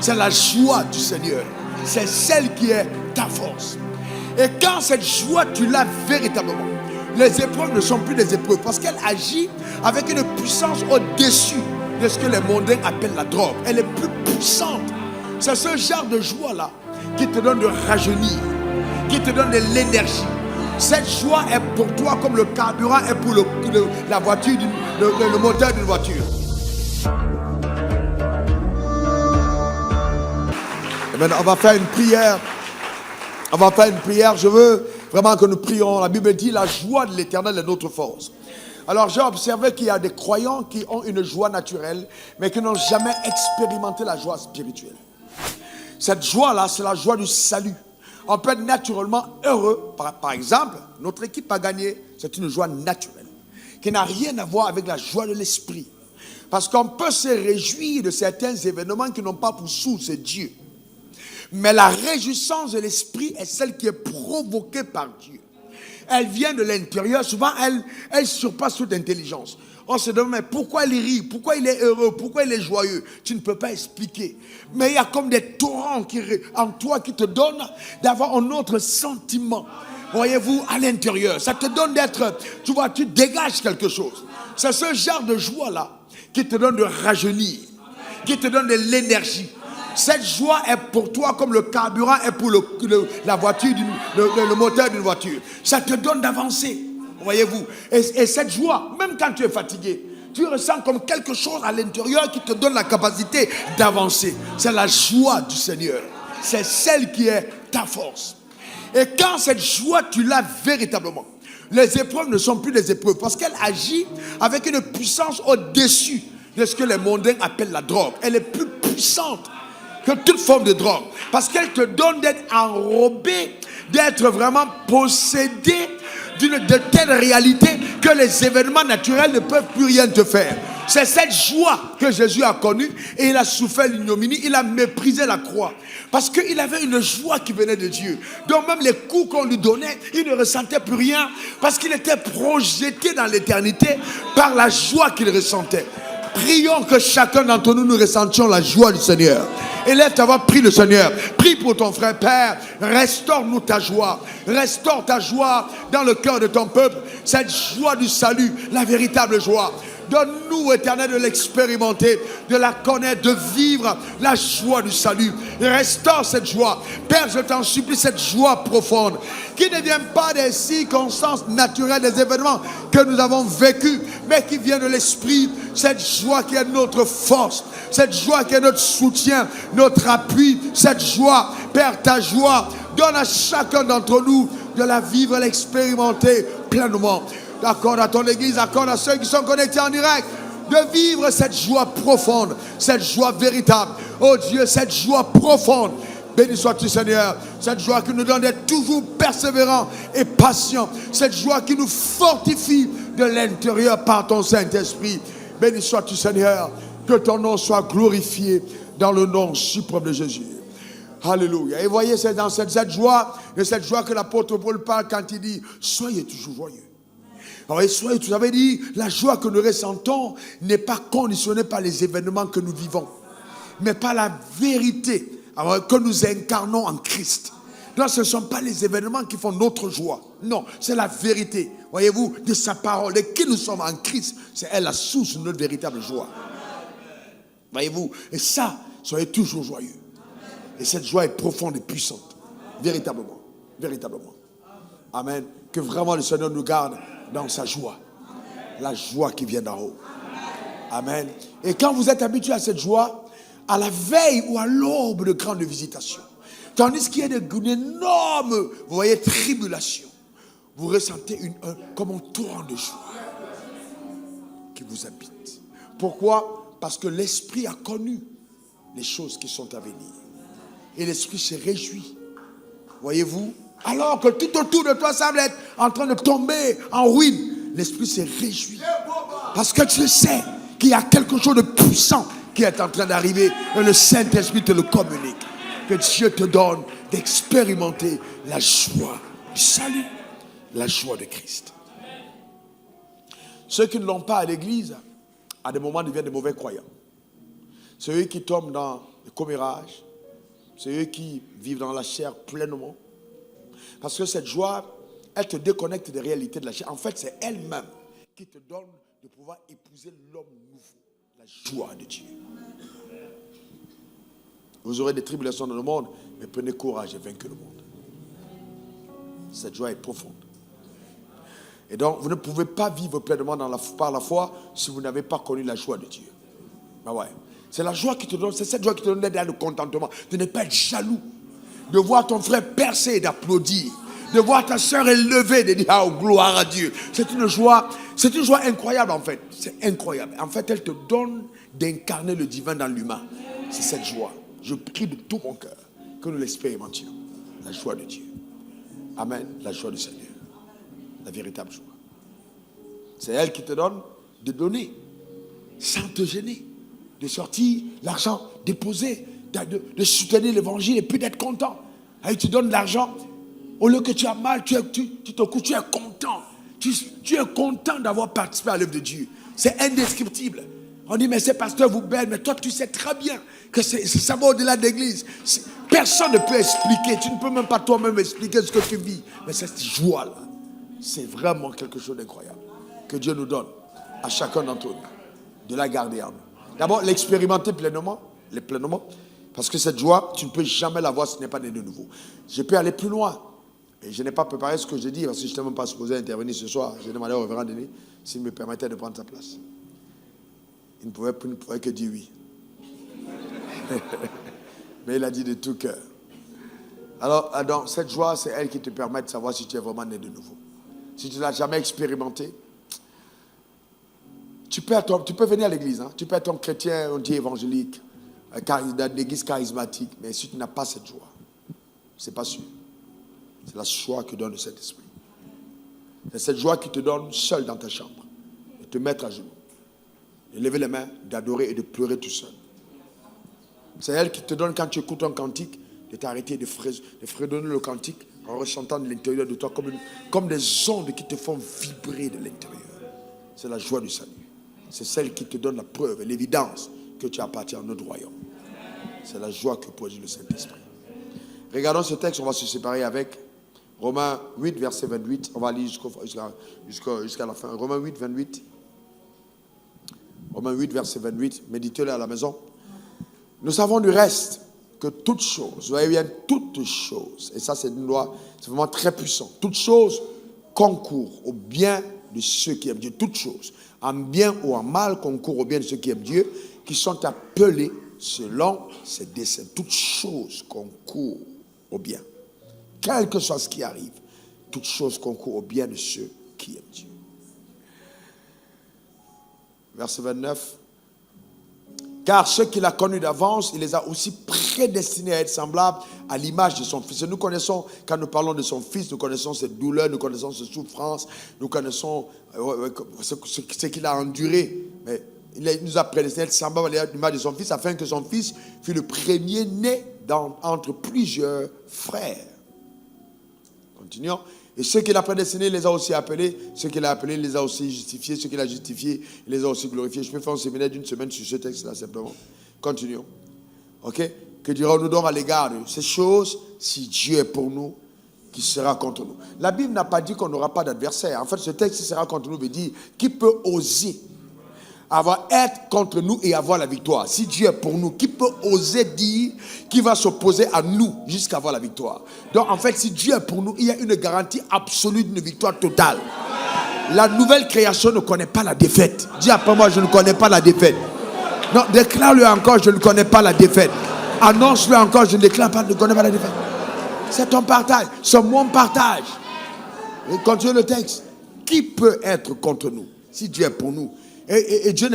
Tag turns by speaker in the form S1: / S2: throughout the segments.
S1: C'est la joie du Seigneur. C'est celle qui est ta force. Et quand cette joie, tu l'as véritablement, les épreuves ne sont plus des épreuves parce qu'elle agit avec une puissance au-dessus de ce que les mondains appellent la drogue. Elle est plus puissante. C'est ce genre de joie-là qui te donne de rajeunir, qui te donne de l'énergie. Cette joie est pour toi comme le carburant est pour la voiture, le moteur d'une voiture. Et maintenant, on va faire une prière. On va faire une prière. Je veux vraiment que nous prions. La Bible dit la joie de l'Éternel est notre force. Alors j'ai observé qu'il y a des croyants qui ont une joie naturelle, mais qui n'ont jamais expérimenté la joie spirituelle. Cette joie-là, c'est la joie du salut. On peut être naturellement heureux. Par exemple, notre équipe a gagné. C'est une joie naturelle, qui n'a rien à voir avec la joie de l'esprit. Parce qu'on peut se réjouir de certains événements qui n'ont pas pour source Dieu. Mais la réjouissance de l'esprit est celle qui est provoquée par Dieu. Elle vient de l'intérieur. Souvent, elle surpasse toute intelligence. On se demande, mais pourquoi il rit? Pourquoi il est heureux? Pourquoi il est joyeux? Tu ne peux pas expliquer. Mais il y a comme des torrents en toi qui te donnent d'avoir un autre sentiment. Voyez-vous, à l'intérieur. Ça te donne d'être, tu vois, tu dégages quelque chose. C'est ce genre de joie-là qui te donne de rajeunir, qui te donne de l'énergie. Cette joie est pour toi comme le carburant est pour la voiture, le moteur d'une voiture. Ça te donne d'avancer, voyez-vous. Et cette joie, même quand tu es fatigué, tu ressens comme quelque chose à l'intérieur qui te donne la capacité d'avancer. C'est la joie du Seigneur. C'est celle qui est ta force. Et quand cette joie, tu l'as véritablement, les épreuves ne sont plus des épreuves parce qu'elle agit avec une puissance au-dessus de ce que les mondains appellent la drogue. Elle est plus puissante que toute forme de drogue. Parce qu'elle te donne d'être enrobé, d'être vraiment possédé de telle réalité que les événements naturels ne peuvent plus rien te faire. C'est cette joie que Jésus a connue et il a souffert l'ignominie, il a méprisé la croix. Parce qu'il avait une joie qui venait de Dieu. Donc même les coups qu'on lui donnait, il ne ressentait plus rien parce qu'il était projeté dans l'éternité par la joie qu'il ressentait. Prions que chacun d'entre nous ressentions la joie du Seigneur. Élève ta voix, prie le Seigneur. Prie pour ton frère. Père, restaure-nous ta joie. Restaure ta joie dans le cœur de ton peuple. Cette joie du salut, la véritable joie. Donne-nous, Éternel, de l'expérimenter, de la connaître, de vivre la joie du salut. Restaure cette joie. Père, je t'en supplie, cette joie profonde, qui ne vient pas des circonstances naturelles, des événements que nous avons vécus, mais qui vient de l'esprit. Cette joie qui est notre force, cette joie qui est notre soutien, notre appui, cette joie, Père, ta joie, donne à chacun d'entre nous de la vivre, l'expérimenter pleinement. Accorde à ton église, accorde à ceux qui sont connectés en direct, de vivre cette joie profonde, cette joie véritable. Oh Dieu, cette joie profonde. Béni sois-tu Seigneur, cette joie qui nous donne d'être toujours persévérants et patients, cette joie qui nous fortifie de l'intérieur par ton Saint-Esprit. Béni sois-tu Seigneur, que ton nom soit glorifié dans le nom suprême de Jésus. Alléluia. Et voyez, c'est dans cette joie, de cette joie que l'apôtre Paul parle quand il dit, soyez toujours joyeux. Alors, soyez, tu avais dit, la joie que nous ressentons n'est pas conditionnée par les événements que nous vivons, mais par la vérité que nous incarnons en Christ. Donc, ce ne sont pas les événements qui font notre joie. Non, c'est la vérité, voyez-vous, de sa parole, de qui nous sommes en Christ. C'est elle la source de notre véritable joie. Voyez-vous, et ça, soyez toujours joyeux. Et cette joie est profonde et puissante. Véritablement. Véritablement. Amen. Que vraiment le Seigneur nous garde dans sa joie. La joie qui vient d'en haut. Amen. Et quand vous êtes habitué à cette joie, à la veille ou à l'aube de grandes visitations, tandis qu'il y a une énorme, vous voyez, tribulation, vous ressentez comme un torrent de joie qui vous habite. Pourquoi? Parce que l'esprit a connu les choses qui sont à venir. Et l'esprit se réjouit. Voyez-vous? Alors que tout autour de toi semble être en train de tomber en ruine, l'esprit se réjouit. Parce que tu sais qu'il y a quelque chose de puissant qui est en train d'arriver et le Saint-Esprit te le communique. Que Dieu te donne d'expérimenter la joie du salut, la joie de Christ. Ceux qui ne l'ont pas à l'église, à des moments deviennent de mauvais croyants. Ceux qui tombent dans les commérages. C'est eux qui vivent dans la chair pleinement. Parce que cette joie, elle te déconnecte des réalités de la chair. En fait, c'est elle-même qui te donne de pouvoir épouser l'homme nouveau. La joie de Dieu. Vous aurez des tribulations dans le monde, mais prenez courage et vainquez le monde. Cette joie est profonde. Et donc, vous ne pouvez pas vivre pleinement par la foi si vous n'avez pas connu la joie de Dieu. Ben ouais. C'est la joie qui te donne, c'est cette joie qui te donne le contentement, de ne pas être jaloux, de voir ton frère percer et d'applaudir, de voir ta soeur élevée, de dire ah, gloire à Dieu. C'est une joie incroyable en fait. C'est incroyable. En fait, elle te donne d'incarner le divin dans l'humain. C'est cette joie. Je prie de tout mon cœur que nous l'expérimentions. La joie de Dieu. Amen. La joie du Seigneur. La véritable joie. C'est elle qui te donne de donner sans te gêner, de sortir l'argent, déposer, de soutenir l'évangile et puis d'être content. Et tu donnes de l'argent, au lieu que tu as mal, tu es content. Tu es content d'avoir participé à l'œuvre de Dieu. C'est indescriptible. On dit, mais ces pasteurs vous bêtent, mais toi tu sais très bien que ça va au-delà de l'église. Personne ne peut expliquer, tu ne peux même pas toi-même expliquer ce que tu vis. Mais cette joie-là, c'est vraiment quelque chose d'incroyable que Dieu nous donne à chacun d'entre nous, de la garder en nous. D'abord, l'expérimenter pleinement, parce que cette joie, tu ne peux jamais l'avoir si tu n'es pas né de nouveau. Je peux aller plus loin, et je n'ai pas préparé ce que je dis, parce que je n'étais même pas supposé intervenir ce soir. J'ai demandé au révérend Denis s'il me permettait de prendre sa place. Il ne pouvait que dire oui. Mais il a dit de tout cœur. Alors, cette joie, c'est elle qui te permet de savoir si tu es vraiment né de nouveau. Si tu ne l'as jamais expérimenté, tu peux venir à l'église. Hein? Tu peux être un chrétien, on dit évangélique, d'église charismatique. Mais si tu n'as pas cette joie, c'est pas sûr. C'est la joie que donne le Saint-Esprit. C'est cette joie qui te donne seul dans ta chambre. De te mettre à genoux. De lever les mains, d'adorer et de pleurer tout seul. C'est elle qui te donne, quand tu écoutes un cantique, de t'arrêter, de fredonner le cantique en ressentant de l'intérieur de toi comme des ondes qui te font vibrer de l'intérieur. C'est la joie du salut. C'est celle qui te donne la preuve et l'évidence que tu appartiens à notre royaume. C'est la joie que produit le Saint-Esprit. Regardons ce texte, on va se séparer avec Romains 8, verset 28. On va lire jusqu'à la fin. Romains 8, 28. Romains 8, verset 28. Méditez-le à la maison. Nous savons du reste que toutes choses, vous voyez bien, toutes choses, et ça c'est une loi, c'est vraiment très puissant, toutes choses concourent au bien de ceux qui aiment Dieu. Toutes choses, en bien ou en mal, concourent au bien de ceux qui aiment Dieu, qui sont appelés selon ses desseins. Toutes choses concourent au bien. Quel que soit ce qui arrive, toutes choses concourent au bien de ceux qui aiment Dieu. Verset 29. Car ceux qu'il a connus d'avance, il les a aussi prédestinés à être semblables à l'image de son Fils. Et nous connaissons, quand nous parlons de son Fils, nous connaissons ses douleurs, nous connaissons ses souffrances, nous connaissons ce qu'il a enduré. Mais il nous a prédestinés à être semblables à l'image de son Fils, afin que son Fils fût le premier né entre plusieurs frères. Continuons. Et ceux qu'il a prédestinés, il les a aussi appelés. Ceux qu'il a appelés, il les a aussi justifiés. Ceux qu'il a justifiés, il les a aussi glorifiés. Je peux faire un séminaire d'une semaine sur ce texte-là, simplement. Continuons. Ok? Que dirons-nous donc à l'égard de ces choses? Si Dieu est pour nous, qui sera contre nous? La Bible n'a pas dit qu'on n'aura pas d'adversaire. En fait, ce texte, qui sera contre nous, veut dire qui peut oser être contre nous et avoir la victoire? Si Dieu est pour nous, qui peut oser dire qui va s'opposer à nous jusqu'à avoir la victoire? Donc en fait, si Dieu est pour nous, il y a une garantie absolue d'une victoire totale. La nouvelle création ne connaît pas la défaite. Dis après moi, je ne connais pas la défaite. Non, déclare-le encore, je ne connais pas la défaite. Annonce-le encore, je ne connais pas la défaite. C'est ton partage, c'est mon partage. Et continue le texte. Qui peut être contre nous? Si Dieu est pour nous. Et Dieu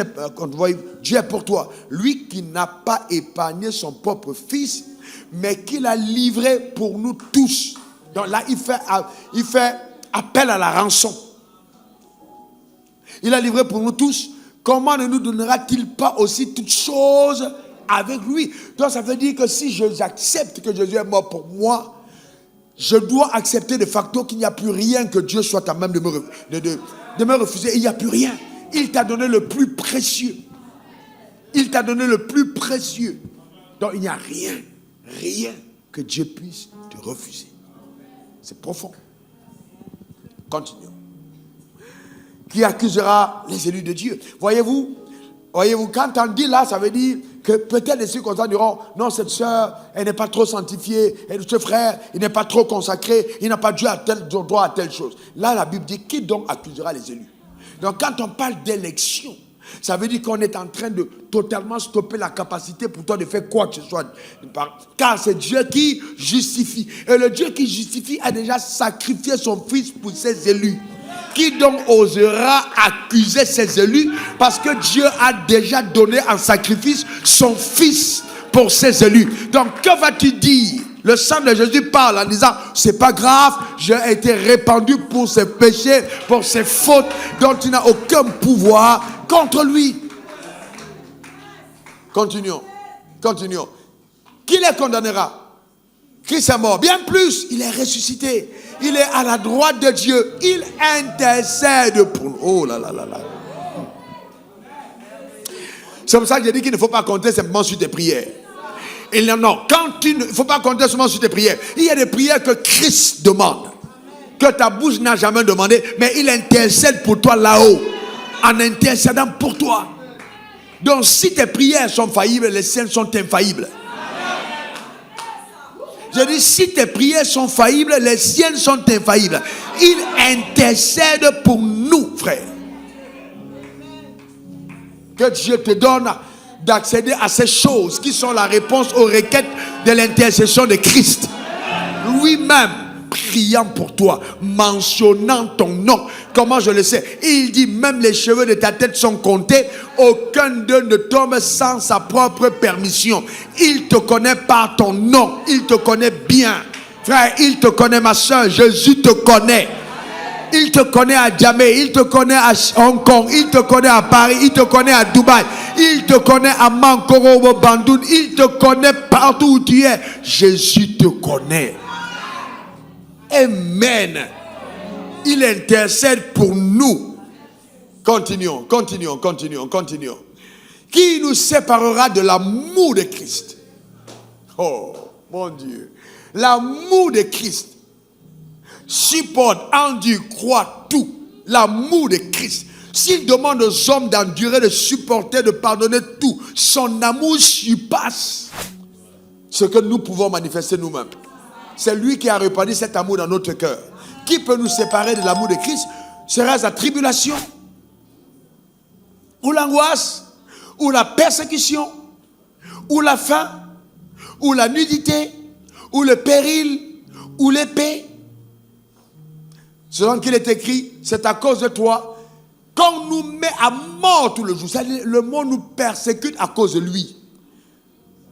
S1: Dieu est pour toi. Lui qui n'a pas épargné son propre Fils, mais qui l'a livré pour nous tous. Donc là, il fait appel à la rançon. Il a livré pour nous tous. Comment ne nous donnera-t-il pas aussi toutes choses avec lui? Donc ça veut dire que si j'accepte que Jésus est mort pour moi, je dois accepter de facto qu'il n'y a plus rien que Dieu soit à même de me refuser. Il n'y a plus rien. Il t'a donné le plus précieux. Il t'a donné le plus précieux. Donc il n'y a rien que Dieu puisse te refuser. C'est profond. Continuons. Qui accusera les élus de Dieu? Voyez-vous, quand on dit là, ça veut dire que peut-être les circonstances diront, non, cette soeur, elle n'est pas trop sanctifiée, et ce frère, il n'est pas trop consacré, il n'a pas dû à tel droit à telle chose. Là, la Bible dit, qui donc accusera les élus? Donc quand on parle d'élection, ça veut dire qu'on est en train de totalement stopper la capacité pour toi de faire quoi que ce soit. Car c'est Dieu qui justifie. Et le Dieu qui justifie a déjà sacrifié son fils pour ses élus. Qui donc osera accuser ses élus? Parce que Dieu a déjà donné en sacrifice son fils pour ses élus. Donc que vas-tu dire? Le sang de Jésus parle en disant, c'est pas grave, j'ai été répandu pour ses péchés, pour ses fautes, dont il n'a aucun pouvoir contre lui. Continuons. Qui les condamnera? Christ est mort. Bien plus, il est ressuscité. Il est à la droite de Dieu. Il intercède pour nous. Oh là là là là. C'est pour ça que j'ai dit qu'il ne faut pas compter simplement sur tes prières. Il ne faut pas compter seulement sur tes prières. Il y a des prières que Christ demande, que ta bouche n'a jamais demandé, mais il intercède pour toi là-haut, en intercédant pour toi. Donc si tes prières sont faillibles, les siennes sont infaillibles. Je dis, si tes prières sont faillibles, les siennes sont infaillibles. Il intercède pour nous, frère. Que Dieu te donne d'accéder à ces choses qui sont la réponse aux requêtes de l'intercession de Christ. Lui-même priant pour toi, mentionnant ton nom. Comment je le sais? Il dit, même les cheveux de ta tête sont comptés, aucun d'eux ne tombe sans sa propre permission. Il te connaît par ton nom, il te connaît bien. Frère, il te connaît, ma soeur, Jésus te connaît. Il te connaît à Djamé, il te connaît à Hong Kong, il te connaît à Paris, il te connaît à Dubaï, il te connaît à Mankoro, Bandoun, il te connaît partout où tu es. Jésus te connaît. Amen. Il intercède pour nous. Continuons. Qui nous séparera de l'amour de Christ? Oh, mon Dieu. L'amour de Christ supporte, endure, croit tout. L'amour de Christ. S'il demande aux hommes d'endurer, de supporter, de pardonner tout, son amour surpasse ce que nous pouvons manifester nous-mêmes. C'est lui qui a répandu cet amour dans notre cœur. Qui peut nous séparer de l'amour de Christ? Serait-ce la tribulation, ou l'angoisse, ou la persécution, ou la faim, ou la nudité, ou le péril, ou l'épée? Selon qu'il est écrit, c'est à cause de toi qu'on nous met à mort tout le jour. C'est-à-dire, le monde nous persécute à cause de lui.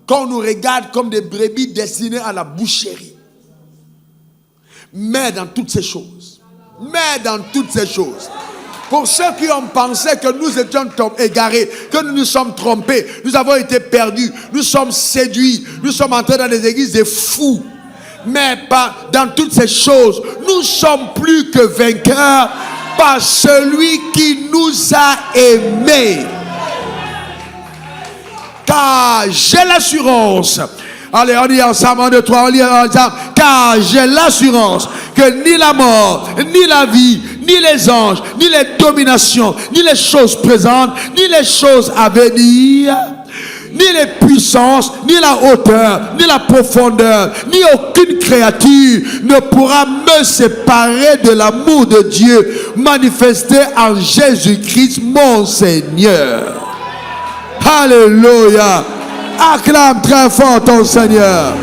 S1: Qu'on nous regarde comme des brebis destinées à la boucherie. Mais dans toutes ces choses, pour ceux qui ont pensé que nous étions égarés, que nous nous sommes trompés, nous avons été perdus, nous sommes séduits, nous sommes entrés dans des églises de fous. Mais pas dans toutes ces choses, nous sommes plus que vainqueurs par celui qui nous a aimés. Car j'ai l'assurance. Allez, on dit ensemble, 1, 2, 3, on lit ensemble. Car j'ai l'assurance que ni la mort, ni la vie, ni les anges, ni les dominations, ni les choses présentes, ni les choses à venir, ni les puissances, ni la hauteur, ni la profondeur, ni aucune créature ne pourra me séparer de l'amour de Dieu manifesté en Jésus-Christ, mon Seigneur. Alléluia. Acclame très fort ton Seigneur.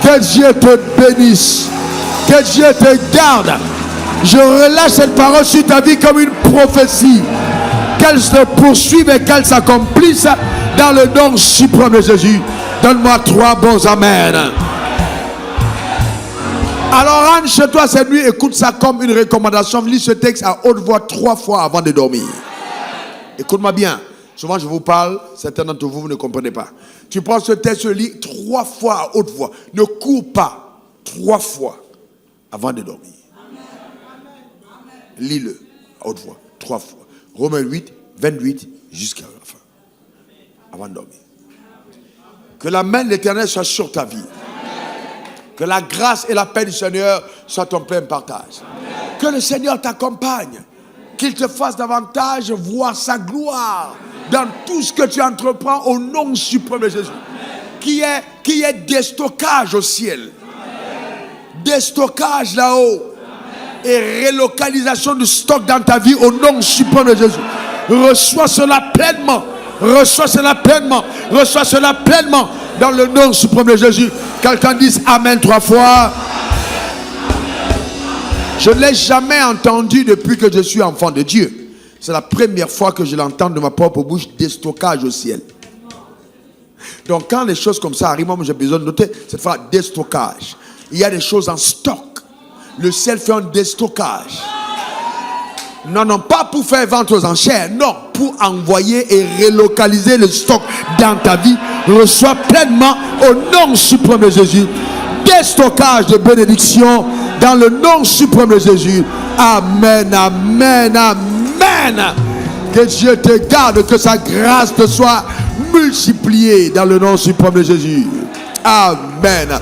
S1: Que Dieu te bénisse. Que Dieu te garde. Je relâche cette parole sur ta vie comme une prophétie. Qu'elle se poursuive et qu'elle s'accomplisse dans le nom suprême de Jésus. Donne-moi 3 bons amen. Alors rentre chez toi cette nuit, écoute ça comme une recommandation. Lis ce texte à haute voix 3 fois avant de dormir. Écoute-moi bien. Souvent je vous parle, certains d'entre vous ne comprenez pas. Tu prends ce texte, lis 3 fois à haute voix. Ne cours pas 3 fois avant de dormir. Lis-le à haute voix 3 fois. Romains 8, 28 jusqu'à la fin. Avant de dormir. Que la main de l'Éternel soit sur ta vie. Que la grâce et la paix du Seigneur soient ton plein partage. Que le Seigneur t'accompagne. Qu'il te fasse davantage voir sa gloire dans tout ce que tu entreprends au nom suprême de Jésus. Qu'il y ait des stockages au ciel. Des stockages là-haut. Et relocalisation du stock dans ta vie au nom suprême de Jésus. Reçois cela pleinement. Reçois cela pleinement. Reçois cela pleinement dans le nom suprême de Jésus. Quelqu'un dise Amen 3 fois. Je ne l'ai jamais entendu depuis que je suis enfant de Dieu. C'est la première fois que je l'entends de ma propre bouche, des stockages au ciel. Donc quand les choses comme ça arrivent, moi j'ai besoin de noter, cette fois des stockages. Il y a des choses en stock. Le ciel fait un déstockage. Non, pas pour faire vente aux enchères, non, pour envoyer et relocaliser le stock dans ta vie. Reçois pleinement au nom suprême de Jésus des stockages de bénédiction dans le nom suprême de Jésus. Amen, amen, amen. Que Dieu te garde, que sa grâce te soit multipliée dans le nom suprême de Jésus. Amen.